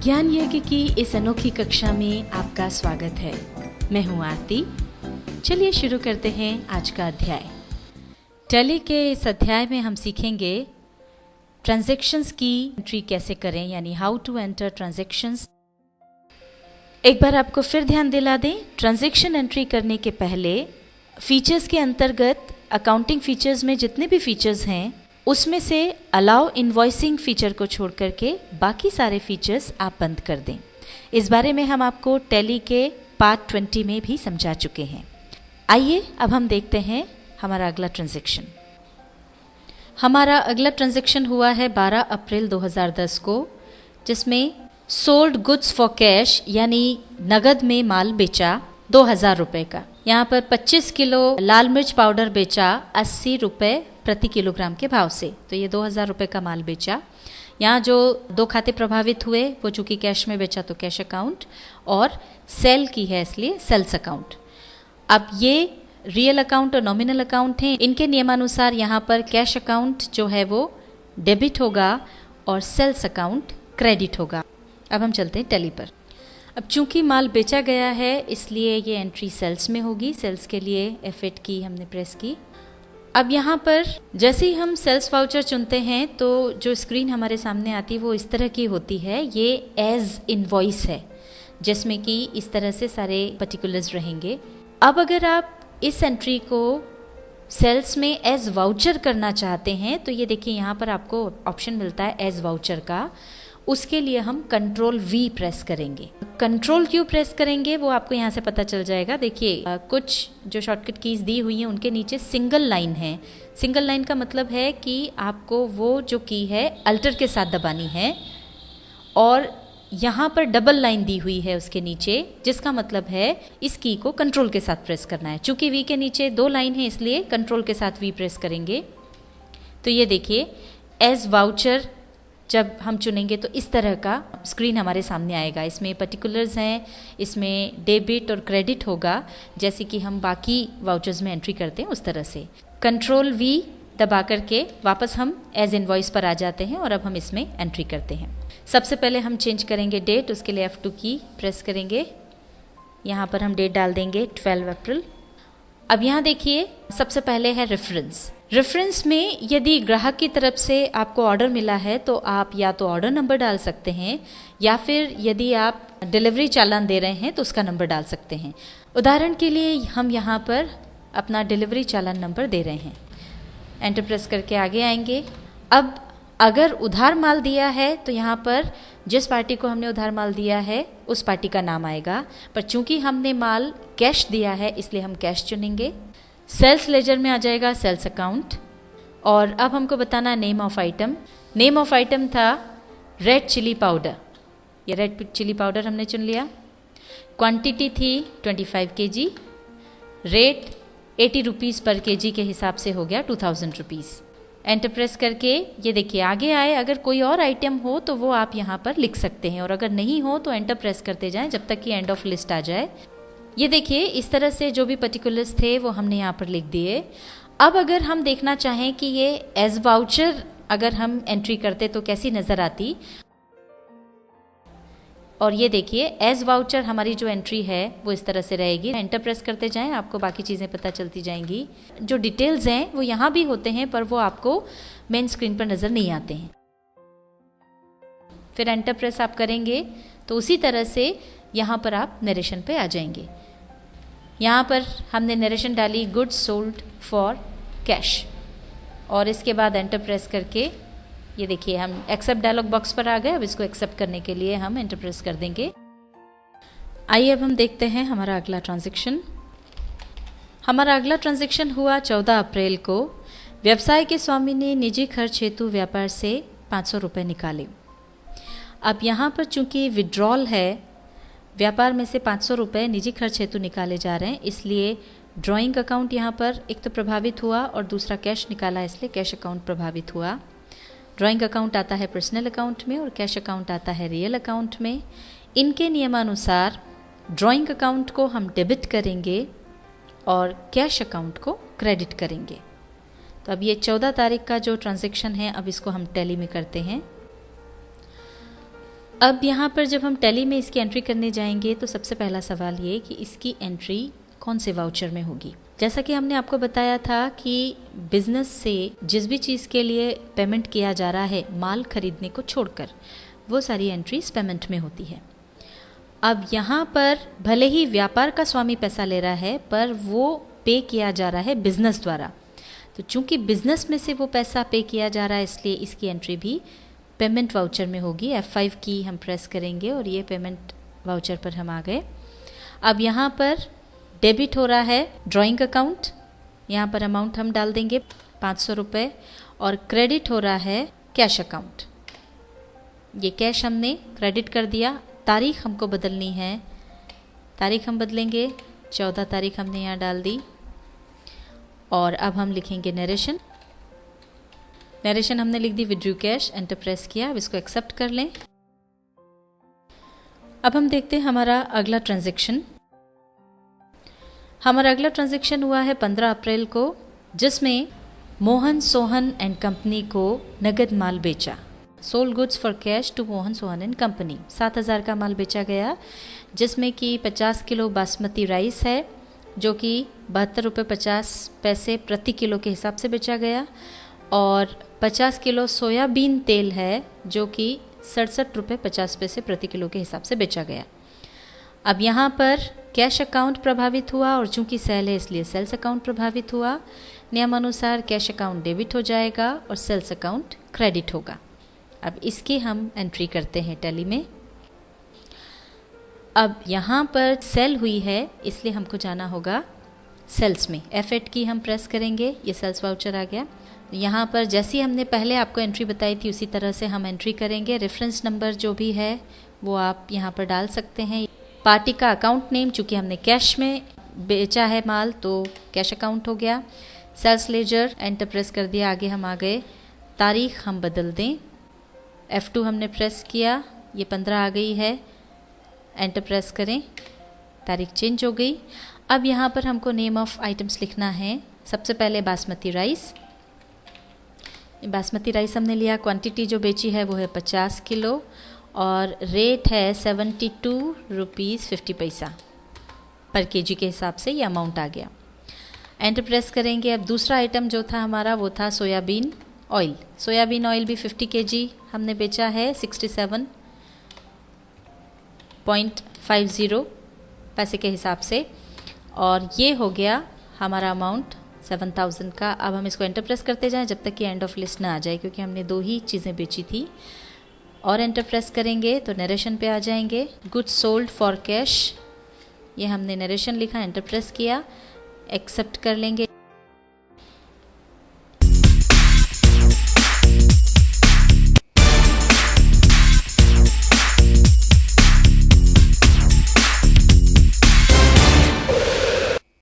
ज्ञान यज्ञ की इस अनोखी कक्षा में आपका स्वागत है। मैं हूँ आरती। चलिए शुरू करते हैं आज का अध्याय। टैली के इस अध्याय में हम सीखेंगे ट्रांजैक्शंस की एंट्री कैसे करें, यानी हाउ टू एंटर ट्रांजैक्शंस। एक बार आपको फिर ध्यान दिला दें, ट्रांजैक्शन एंट्री करने के पहले फीचर्स के अंतर्गत अकाउंटिंग फीचर्स में जितने भी फीचर्स हैं उसमें से अलाउ इनवॉइसिंग फीचर को छोड़ करके बाकी सारे फीचर्स आप बंद कर दें। इस बारे में हम आपको टैली के पार्ट 20 में भी समझा चुके हैं। आइए अब हम देखते हैं हमारा अगला ट्रांजैक्शन। हमारा अगला ट्रांजैक्शन हुआ है 12 अप्रैल 2010 को, जिसमें सोल्ड गुड्स फॉर कैश यानी नगद में माल बेचा 2000 रुपये का। यहाँ पर 25 किलो लाल मिर्च पाउडर बेचा 80 रुपये प्रति किलोग्राम के भाव से, तो ये 2000 रुपये का माल बेचा। यहाँ जो दो खाते प्रभावित हुए वो चूँकि कैश में बेचा तो कैश अकाउंट, और सेल की है इसलिए सेल्स अकाउंट। अब ये रियल अकाउंट और नॉमिनल अकाउंट हैं। इनके नियमानुसार यहाँ पर कैश अकाउंट जो है वो डेबिट होगा और सेल्स अकाउंट क्रेडिट होगा। अब हम चलते हैं टैली पर। अब चूंकि माल बेचा गया है इसलिए ये एंट्री सेल्स में होगी। सेल्स के लिए F8 की हमने प्रेस की। अब यहाँ पर जैसे ही हम सेल्स वाउचर चुनते हैं तो जो स्क्रीन हमारे सामने आती है वो इस तरह की होती है। ये एज इनवॉइस है जिसमें कि इस तरह से सारे पर्टिकुलर्स रहेंगे। अब अगर आप इस एंट्री को सेल्स में एज वाउचर करना चाहते हैं तो ये देखिए यहाँ पर आपको ऑप्शन मिलता है एज वाउचर का। उसके लिए हम कंट्रोल V प्रेस करेंगे। कंट्रोल Q प्रेस करेंगे वो आपको यहाँ से पता चल जाएगा। देखिए कुछ जो शॉर्टकट कीज दी हुई हैं उनके नीचे सिंगल लाइन है। सिंगल लाइन का मतलब है कि आपको वो जो की है अल्टर के साथ दबानी है, और यहाँ पर डबल लाइन दी हुई है उसके नीचे, जिसका मतलब है इस की को कंट्रोल के साथ प्रेस करना है। चूँकि V के नीचे दो लाइन है इसलिए कंट्रोल के साथ V प्रेस करेंगे। तो ये देखिए एज वाउचर जब हम चुनेंगे तो इस तरह का स्क्रीन हमारे सामने आएगा। इसमें पर्टिकुलर्स हैं, इसमें डेबिट और क्रेडिट होगा जैसे कि हम बाकी वाउचर्स में एंट्री करते हैं उस तरह से। कंट्रोल V दबा करके वापस हम एज इनवॉइस पर आ जाते हैं और अब हम इसमें एंट्री करते हैं। सबसे पहले हम चेंज करेंगे डेट। उसके लिए F2 की प्रेस करेंगे। यहाँ पर हम डेट डाल देंगे 12 अप्रैल। अब यहाँ देखिए सबसे पहले है रेफरेंस। रेफरेंस में यदि ग्राहक की तरफ से आपको ऑर्डर मिला है तो आप या तो ऑर्डर नंबर डाल सकते हैं, या फिर यदि आप डिलीवरी चालान दे रहे हैं तो उसका नंबर डाल सकते हैं। उदाहरण के लिए हम यहाँ पर अपना डिलीवरी चालान नंबर दे रहे हैं। एंटर प्रेस करके आगे आएंगे। अब अगर उधार माल दिया है तो यहाँ पर जिस पार्टी को हमने उधार माल दिया है उस पार्टी का नाम आएगा, पर चूंकि हमने माल कैश दिया है इसलिए हम कैश चुनेंगे। सेल्स लेजर में आ जाएगा सेल्स अकाउंट, और अब हमको बताना name of item. Name of item था रेड चिली पाउडर। ये रेड चिली पाउडर हमने चुन लिया। क्वांटिटी थी 25 kg। रेट 80 रुपीज़ पर kg के हिसाब से हो गया 2000 रुपीज़। एंटर प्रेस करके ये देखिए आगे आए। अगर कोई और आइटम हो तो वो आप यहाँ पर लिख सकते हैं, और अगर नहीं हो तो एंटर प्रेस करते जाएं जब तक कि एंड ऑफ लिस्ट आ जाए। ये देखिए इस तरह से जो भी पर्टिकुलर्स थे वो हमने यहाँ पर लिख दिए। अब अगर हम देखना चाहें कि ये एज वाउचर अगर हम एंट्री करते तो कैसी नज़र आती, और ये देखिए एज वाउचर हमारी जो एंट्री है वो इस तरह से रहेगी। एंटर प्रेस करते जाएं, आपको बाकी चीज़ें पता चलती जाएंगी। जो डिटेल्स हैं वो यहाँ भी होते हैं पर वो आपको मेन स्क्रीन पर नज़र नहीं आते हैं। फिर एंटर प्रेस आप करेंगे तो उसी तरह से यहाँ पर आप नरेशन पे आ जाएंगे। यहाँ पर हमने नरेशन डाली गुड्स सोल्ड फॉर कैश, और इसके बाद एंटर प्रेस करके ये देखिए हम एक्सेप्ट डायलॉग बॉक्स पर आ गए। अब इसको एक्सेप्ट करने के लिए हम एंटर प्रेस कर देंगे। आइए अब हम देखते हैं हमारा अगला ट्रांजैक्शन। हमारा अगला ट्रांजैक्शन हुआ 14 अप्रैल को। व्यवसाय के स्वामी ने निजी खर्च हेतु व्यापार से 500 रुपये निकाले। अब यहाँ पर चूंकि विड्रॉल है, व्यापार में से 500 रुपये निजी खर्च हेतु निकाले जा रहे हैं, इसलिए ड्राइंग अकाउंट यहाँ पर एक तो प्रभावित हुआ और दूसरा कैश निकाला इसलिए कैश अकाउंट प्रभावित हुआ। ड्राइंग अकाउंट आता है पर्सनल अकाउंट में और कैश अकाउंट आता है रियल अकाउंट में। इनके नियमानुसार ड्राइंग अकाउंट को हम डेबिट करेंगे और कैश अकाउंट को क्रेडिट करेंगे। तो अब ये 14 तारीख का जो ट्रांजैक्शन है अब इसको हम टैली में करते हैं। अब यहाँ पर जब हम टैली में इसकी एंट्री करने जाएंगे तो सबसे पहला सवाल ये कि इसकी एंट्री कौन से वाउचर में होगी। जैसा कि हमने आपको बताया था कि बिजनेस से जिस भी चीज़ के लिए पेमेंट किया जा रहा है माल खरीदने को छोड़कर, वो सारी एंट्रीज पेमेंट में होती है। अब यहाँ पर भले ही व्यापार का स्वामी पैसा ले रहा है पर वो पे किया जा रहा है बिजनेस द्वारा, तो चूंकि बिजनेस में से वो पैसा पे किया जा रहा है इसलिए इसकी एंट्री भी पेमेंट वाउचर में होगी। F5 की हम प्रेस करेंगे और ये पेमेंट वाउचर पर हम आ गए। अब यहाँ पर डेबिट हो रहा है ड्राइंग अकाउंट, यहाँ पर अमाउंट हम डाल देंगे 500 रुपये, और क्रेडिट हो रहा है कैश अकाउंट। ये कैश हमने क्रेडिट कर दिया। तारीख हमको बदलनी है, तारीख हम बदलेंगे, 14 तारीख हमने यहाँ डाल दी। और अब हम लिखेंगे नरेशन, नरेशन हमने लिख दी विड्रू कैश, एंटर प्रेस किया। अब इसको एक्सेप्ट कर लें। अब हम देखते हैं हमारा अगला ट्रांजैक्शन। हमारा अगला ट्रांजैक्शन हुआ है 15 अप्रैल को, जिसमें मोहन सोहन एंड कंपनी को नगद माल बेचा। Sold goods for cash to Mohan Sohan and company. 7,000 का माल बेचा गया, जिसमें कि 50 किलो बासमती राइस है जो कि 72 रुपये 50 पैसे प्रति किलो के हिसाब से बेचा गया, और 50 किलो सोयाबीन तेल है जो कि 67 रुपये 50 पैसे प्रति किलो के हिसाब से बेचा गया। अब यहाँ पर कैश अकाउंट प्रभावित हुआ और चूंकि सेल है इसलिए सेल्स अकाउंट प्रभावित हुआ। नियमानुसार कैश अकाउंट डेबिट हो जाएगा और सेल्स अकाउंट क्रेडिट होगा। अब इसकी हम एंट्री करते हैं टैली में। अब यहाँ पर सेल हुई है इसलिए हमको जाना होगा सेल्स में। F8 की हम प्रेस करेंगे, ये सेल्स वाउचर आ गया। यहाँ पर जैसी हमने पहले आपको एंट्री बताई थी उसी तरह से हम एंट्री करेंगे। रेफरेंस नंबर जो भी है वो आप यहाँ पर डाल सकते हैं। पार्टी का अकाउंट नेम, चूँकि हमने कैश में बेचा है माल तो कैश अकाउंट हो गया। सेल्स लेजर, एंटर प्रेस कर दिया, आगे हम आ गए। तारीख हम बदल दें, F2 हमने प्रेस किया, ये 15 आ गई है, एंटर प्रेस करें, तारीख चेंज हो गई। अब यहाँ पर हमको नेम ऑफ आइटम्स लिखना है। सबसे पहले बासमती राइस, बासमती राइस हमने लिया। क्वांटिटी जो बेची है वो है 50 किलो और रेट है 72 रुपीज़ 50 पैसा पर केजी के हिसाब से ये अमाउंट आ गया। एंटर प्रेस करेंगे। अब दूसरा आइटम जो था हमारा वो था सोयाबीन ऑयल। सोयाबीन ऑयल भी 50 केजी हमने बेचा है 67.50 पैसे के हिसाब से, और ये हो गया हमारा अमाउंट 7,000 का। अब हम इसको एंटर प्रेस करते जाएं जब तक कि एंड ऑफ लिस्ट ना आ जाए, क्योंकि हमने 2 ही चीज़ें बेची थी। और एंटर प्रेस करेंगे तो नरेशन पे आ जाएंगे। गुड्स सोल्ड फॉर कैश, ये हमने नरेशन लिखा, एंटर प्रेस किया, एक्सेप्ट कर लेंगे।